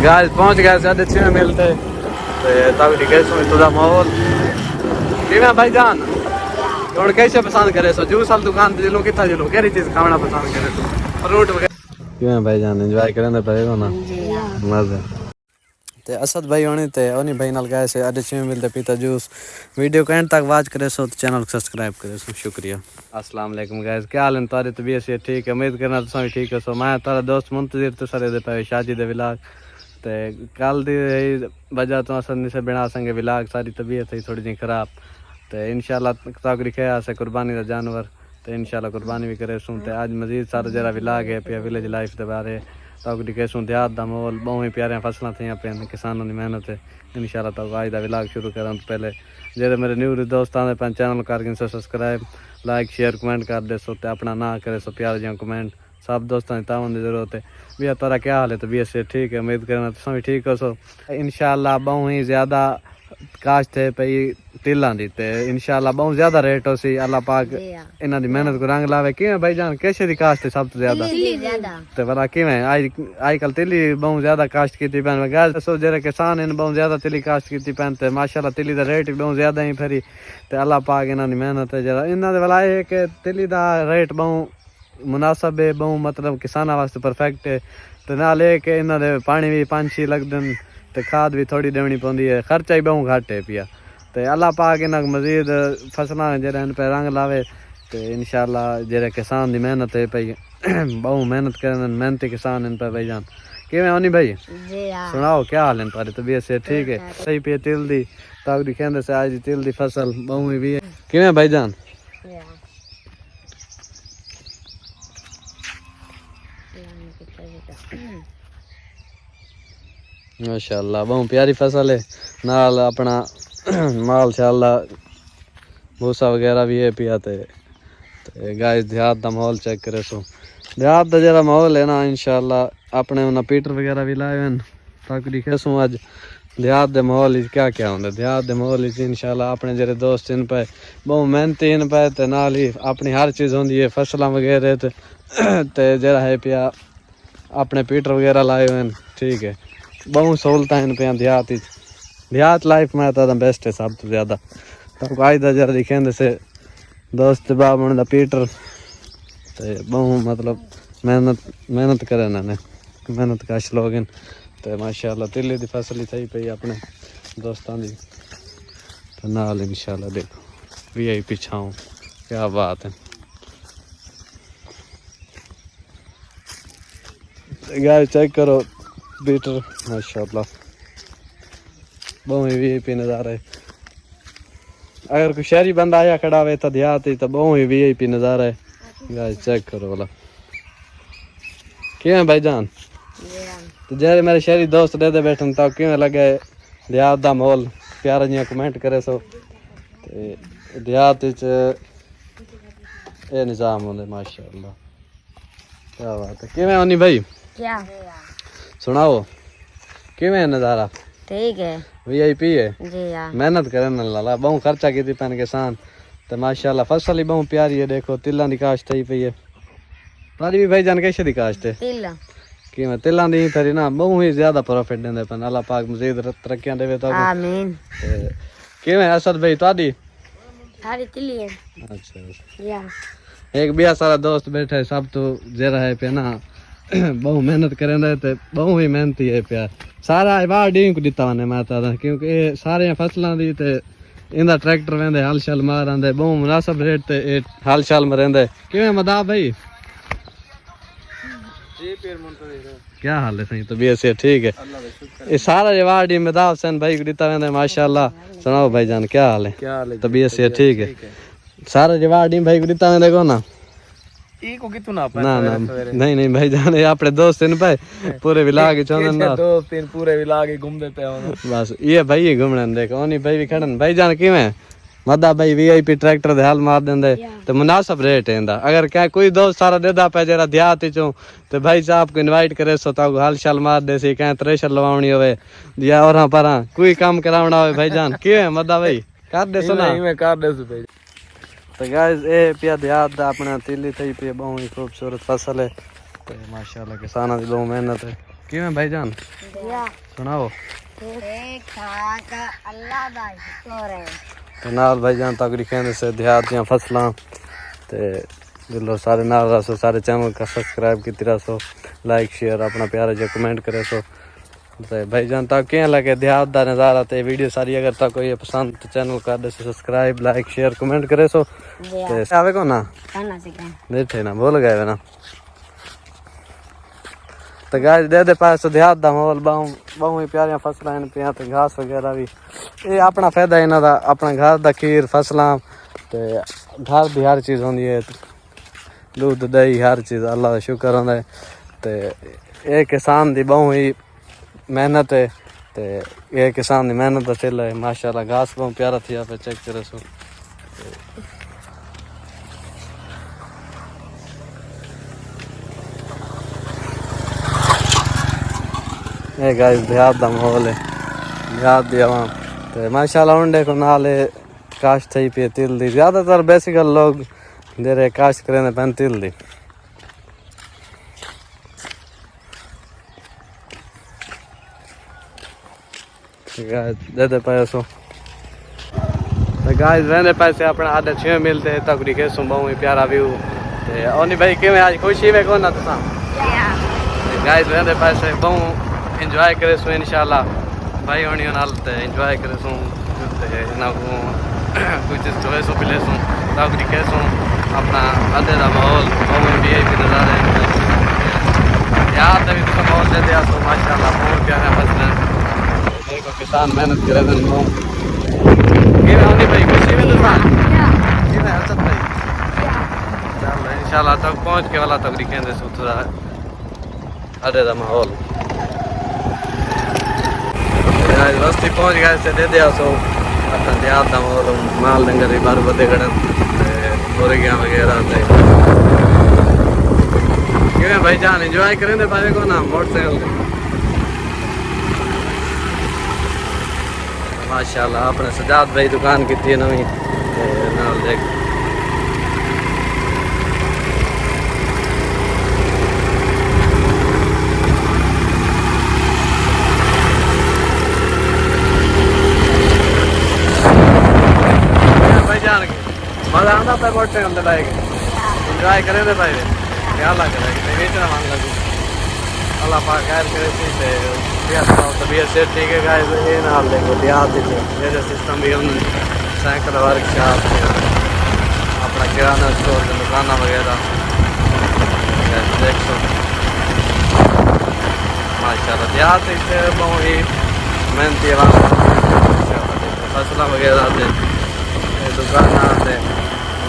Guys पहुंच गए साढ़े 6 मिलते तब कैसे तुझा माहौल किवें भाईजान हुण कैसे पसंद करे सो जूस वाली दुकान पे चलो कितना चलो केरी चीज खाना पसंद करे सो फ्रूट वगैरह किवें भाईजान एंजॉय करने पड़ेगा ना मजा ते असद भाई होनी ते ओनी भाई नाल गए से साढ़े 6 मिलते पीता जूस वीडियो को एंड तक वॉच करे सो तो चैनल को सब्सक्राइब करे सो शुक्रिया। अस्सलाम वालेकुम गाइस क्या हाल है तारी तबीयत से ठीक है उम्मीद करना तुम ठीक है सो मैं तारा दोस्त मुंतजिर तो सारे दे पे शादी दे विलाग ते कल दी वजह तो असन नहीं से बना संगे विलाग सारी तबीयत है थोड़ी जी खराब तो इंशाल्लाह तक लिखे से कुर्बानी का जानवर तो इंशाल्लाह कुर्बानी भी करे सूँ तो आज मजीद सारा जरा विलाग है पिया विलेज लाइफ के बारे तक कैसूँ देहात का माहौल बहुत ही प्यारिया फसलों थी पे किसानों की मेहनत है इंशाल्लाह तक आज का विलाग शुरू करा पहले जेरे मेरे न्यू दोस्त आते पैन चैनल करके सब्सक्राइब लाइक शेयर कमेंट कर दे सो तो अपना ना करे सो प्यार जो कमेंट सब दोस्तों की तावन की जरूरत है भैया तारा क्या हाल है तो भैया से ठीक है उम्मीद करना तुम भी ठीक हो सो इंशाल्लाह बहुत ही ज़्यादा काश्त है पई तिलों की तो इंशाल्लाह बहुत ज़्यादा रेट हो सी अल्लाह पाक इन्हों की मेहनत को रंग लावे किवें भाईजान कैसे की काश्त है सब तो ज़्यादा तो भला किवें अजकल तिली बहुत ज़्यादा काश्त की पैन गल दसो जेरे किसान इन बहुत ज़्यादा तिली काश्त की पैन तो माशाल्लाह तिली का रेट भी बहुत ज़्यादा ही फिर तो अल्लाह पाक इन्हों की मेहनत है जरा इन्होंने वाला है कि तिली का रेट बहुत मुनासब है बहुत मतलब किसानों वास्ते परफेक्ट है तो नाल कि इन्होंने पानी भी 5-6 लगते तो खाद भी थोड़ी देनी पौंदी है खर्चा ही बहुत घट है पिया तो अल्लाह पाक इन्हों मजीद फसलों जरा इन पे रंग लावे तो इंशाल्लाह जरा किसान की मेहनत है पई बहुत मेहनत करन मेहनती किसान इन पे भाईजान किवें होनी भाई सुनाओ क्या हाल है तुम्हारी तबीयत से ठीक है सही पे तिल दी तक कहते से आज तिल दी फसल बहुत ही भी है किवें भाईजान माशाल्लाह बहुत प्यारी फसल है नाल अपना माल शाला भूसा वगैरह भी है पिया ते गाइस देहात का माहौल चेक करे सो देहात का जरा माहौल है ना इंशाल्लाह अपने उन्हें पीटर वगैरह भी लाए हैं ताकि दिखे सो अज देहात के माहौल क्या क्या होंगे देहात के माहौल इंशाल्लाह अपने जरे दोस्त इन पे बहुत मेहनती इन पे ते नाल ही अपनी हर चीज़ होंगी है फसलों वगैरह ते जरा है पिया अपने पीटर वगैरह लाए हुए हैं ठीक है बहुत सहूलत इन पे देहात लाइफ में तो बेस्ट है सब तो ज़्यादा तो आज का जरा दिखेंदे से दोस्त बाब उन पीटर तो बहुत मतलब मेहनत करे इन्होंने मेहनत कश लोग इन तो माशाल्लाह तिली की फसल ही सही पई अपने दोस्तों की तो नाल इंशाल्लाह देखो VIP छाऊँ क्या बात है गाय चेक करो पीटर माशाल्लाह बहुत ही VIP नज़ारा है अगर कोई शहरी बंदा आया खड़ा हुए तो देहात तो बहुत ही VIP नज़ारा है गाय चेक करो वाला किवें भाईजान तो जैसे मेरे शहरी दोस्त दे बैठन तो किवें लगे देहात का माहौल प्यारा जिहा कमेंट करे सो देहात ये निज़ाम होंगे माशाल्लाह क्या बात है किवें होनी भाई क्या सुनाओ किवें नज़ारा ठीक है VIP है जी हाँ मेहनत करने वाला बहुत खर्चा की पैन किसान तो माशाल्लाह फसल ही बहुत प्यारी है देखो तिलों की काश्त ही पई है तारी भी भाईजान कैसे की काश्त है तिल कि मैं तिलों की फिर ना बहुत ही ज्यादा प्रॉफिट देंगे पैन अल्लाह पाक मजीद तरक्कियां देवे तो आमीन किवें असद भाई तादी सारी तिली है अच्छा या एक बिया सारा दोस्त बैठा है सब तो जरा है पे ना बहुत मेहनत करें तो बहुत ही मेहनती है प्यार सारा बाहर डी को दिता मैंने माता क्योंकि सारे फसलों की इंदा ट्रैक्टर वेंदे हल शल मार आंदे बहुत मुनासिब रेट ते हल शल में रेंदे किवें मदा भाई क्या हाल है सही तबीयत से ठीक है ये सारा जवाब डी मदा हुसैन भाई को दिता वेंदे माशाल्लाह सुनाओ भाईजान क्या हाल है तबीयत से ठीक है सारा जवाब डी भाई को दिता वेंदे को ना नहीं भाईजान ये अपने दोस्त इन पे पूरे विलाग चौंदन दोस्त इन पूरे विलाग घूमते पे बस ये भाई घूमने देखो ओनी भाई भी खड़न भाईजान किवें मदा भाई VIP ट्रैक्टर दे हल मार देंदे तो मुनासिब रेट है इंदा अगर क्या कोई दोस्त सारा देदा पे जरा देहात चो तो भाई साहब को इनवाइट करे सो ताको हल शल मार दे सी कहीं थ्रेशर लवावनी होवे या और पर कोई काम करावना होवे भाईजान किवें मदा भाई कर दे सो ना मैं कर दे भाई तो गाइस ये पिया देहात अपना तिली थी पे बहुत ही खूबसूरत फसल है तो माशाल्लाह किसानों की बहुत मेहनत है किवें भाईजान सुनाओ ठीक ठाक अल्लाह दा शुक्र है ते नाल भाईजान तगड़ी कहंदे से देहात दियां फसलां ते दिलो सारे नाल रसो सारे चैनल का सब्सक्राइब कीती रसो लाइक शेयर अपना प्यारा जो कमेंट करे सो ते भाईजान तक कियां लगे देहात दा नज़ारा ते वीडियो सारी अगर तक कोई पसंद तो चैनल कर दे सब्सक्राइब लाइक शेयर कमेंट करे सो ते आवे को ना खाना सीखा देखे ना बोल गए ना तो गाय दे पास तो देहात दा माहौल बहुत ही प्यारियां फसलां हैं पियां ते घास वगैरह भी ये अपना फायदा इन्हां दा अपना घर दा खीर फसलां ते घर दी हर चीज़ होंदी है दूध दही हर चीज़ अल्लाह का शुक्र होंदा है ते ये किसान दी बहुत ही मेहनत है ते ये किसान दी मेहनत दा सिला है माशाल्लाह घास बहुत प्यारा थी आप चेक करे सो ये गाइस देहात दा माहौल है देहात दी आवाम ते माशाल्लाह उंडे को नाले काश्त थी पे तिल दी ज़्यादातर बेसिकल लोग दे रहे काश्त करें पैन तिल दी दे पैसों तो गाइस रहने पैसे अपने आधे 6 मिलते हैं तक दिखे सुन बहुत ही प्यारा व्यू ओनी भाई किवें आज खुशी में कौन ना तुसा गाइस रहने पैसे बहुत एंजॉय करे सो इंशाल्लाह भाई होनी नाल ते एंजॉय करे सो ते ना को कुछ चले सो पिले सो तक दिखे सो अपना आधे दा माहौल बहुत वीआईपी नज़ारे यार तभी तो माहौल दे दिया सो माशाल्लाह बहुत प्यारा फसलें देखो किसान मेहनत करे दिन को किवें होनी भाई खुशी में तुसा किवें हसत भाई चल इंशाल्लाह तक पहुंच के वाला तक दिखेंदे सो थोड़ा आधे दा माहौल रस्ते पहुंच गए से दे दिया सो अपना देहात दा माहौल माल डंगर भी बाहर बदे खड़न मुर्गियां वगैरह ते किवें भाईजान एंजॉय करेंदे पावे को ना मोटरसाइकिल माशाल्लाह अपने सजाद भाई दुकान की थी नवी नाल देख मजा आंदा पे मोटरसाइकिल ते बाइक एंजॉय करे दे भाई क्या लग रहा है कि बेचना मांग लगी अल्लाह पाक खैर करे थी ते तबीयत से ठीक है गाइस ये नाल देखो देहात दे ये सिस्टम भी हम साइकिल वर्कशॉप अपना किराना स्टोर दुकान वगैरह देख सो माशाल्लाह देहात से बहुत ही मेहनती फसला वगैरह दे दुकान आते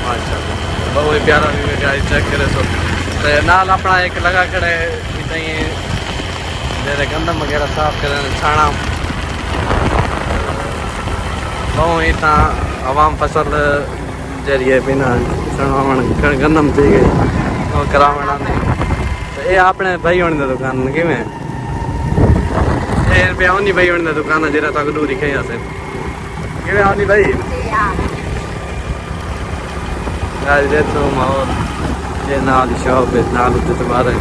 माशाल्लाह बहुत ही प्यारा व्यू है गाइस चेक करे सो ते नाल अपना एक लगा खड़े इतनी मेरे गंदम वगैरह साफ करें छाना बहुत ही ता आवाम फसल जरिए बिना छावन गंदम थी गई और करावण आंदी तो ये अपने भाई होने दुकान किवें ये रुपया उन्हीं भाई होने दुकान जरा तक दूर दिखे से किवें आनी भाई गाइस देखो माहौल ये नाल शॉप है नाल उते तुम्हारे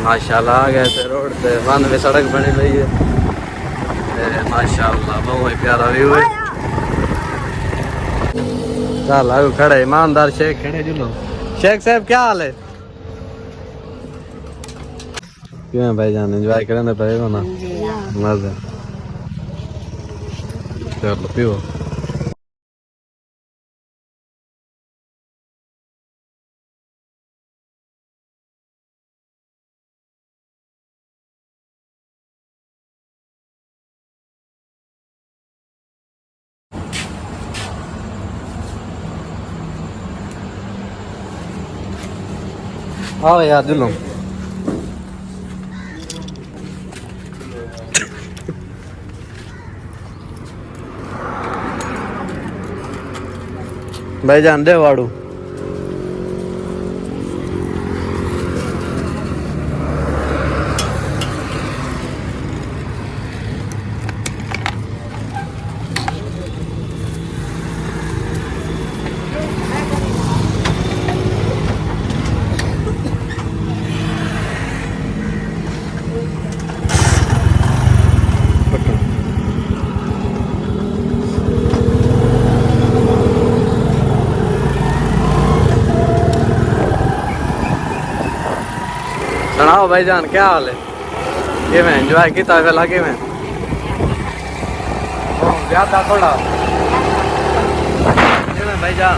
माशाल्लाह आ गए थे रोड पे बंद में सड़क बनी हुई है माशाल्लाह बहुत ही प्यारा व्यू है चल आगे खड़े ईमानदार शेख खड़े जुलो शेख साहब क्या हाल है क्यों भाई जान एंजॉय करने पड़ेगा ना मजा चलो पियो आओ यार जुलो भाईजान दे वाड़ू सुनाओ भाईजान क्या हाल है? कि मैं एंजॉय किया वेला कि मैं ज्यादा थोड़ा कि मैं भाईजान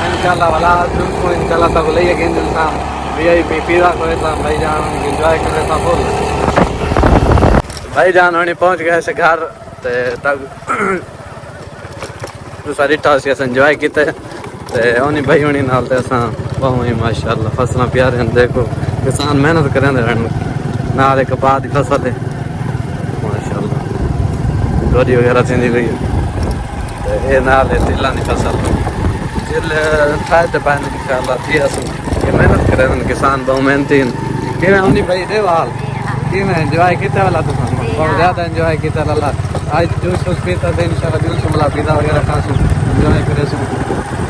इंशाल्लाह वाला तुमको इंशाल्लाह तक ले के इंसान वीआईपी पीरा को इतना भाईजान एंजॉय करे था फुल भाईजान होनी पहुंच गए से घर ते तक सारी टास्क अस एंजॉय किते ते ओनी भाई होनी नाल ते असां बहुत ही माशाल्लाह फसलां प्यारे हैं देखो किसान मेहनत करें रहन नाल एक कपाह दी फसल है माशाल्लाह गोरी वगैरह थी गई ते ए नाल तिलां दी फसल तिल फायदे पाने इंशाल्लाह थी असां ये मेहनत करें किसान बहुत मेहनती कि मैं ओनी भाई देवाल कि मैं एंजॉय किते वाला तो बहुत ज़्यादा एंजॉय किया अल्लाह आज जूस पीता थे इंशाल्लाह दिल से मला पीता वगैरह खासू एंजॉय करे